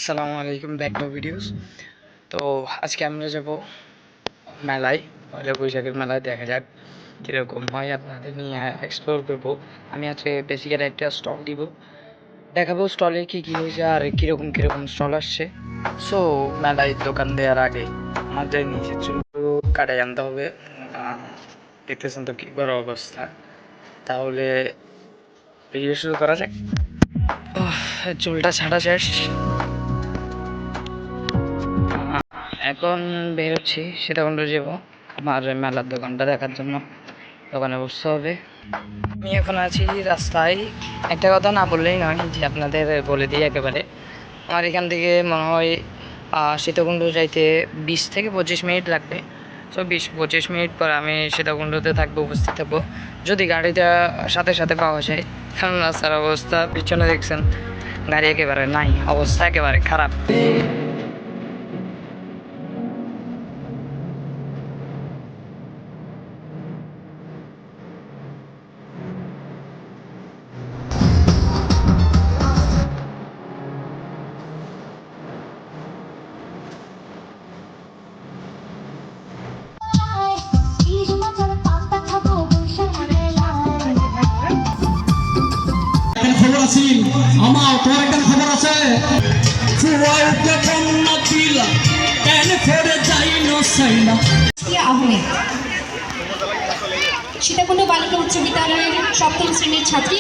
আসসালামু আলাইকুম, back to videos. তো আজকে আমরা যাব মেলায়, পয়লা বৈশাখের মেলায়। দেখা যাক কীরকম হয়, আপনাদের নিয়ে এক্সপ্লোর করবো। আমি আজকে বেসিক্যালি একটা স্টল দিব, দেখাবো স্টলে কী কী হয়েছে আর কীরকম কীরকম স্টল আসছে। সো মেলায় দোকান দেওয়ার আগে আমাদের নিজের চুলগুলো কাটাই আনতে হবে। দেখতেছেন তো কী বড় অবস্থা। তাহলে ভিডিও শুরু করা যাক। চুলটা ছাড়া শেষ, এখন বেরোচ্ছি সীতাকুণ্ড যাব আমার মেলার দোকানটা দেখার জন্য। দোকানে বসতে হবে। আমি এখন আছি রাস্তায়। একটা কথা না বললেই নয়, যে আপনাদের বলে দিই একেবারে। আমার এখান থেকে মনে হয় সীতাকুণ্ড যাইতে 20 থেকে 25 মিনিট লাগবে। সো 20-25 মিনিট পর আমি সীতাকুণ্ডতে থাকবো, উপস্থিত থাকবো, যদি গাড়িটা সাথে সাথে পাওয়া যায়। কারণ রাস্তার অবস্থা পিছনে দেখছেন, গাড়ি একেবারে নাই, অবস্থা একেবারে খারাপ। খবর আছে আমার, তোর একটা খবর আছে। সীতাকুণ্ড বালিকা উচ্চ বিদ্যালয়ের 7ম শ্রেণীর ছাত্রী।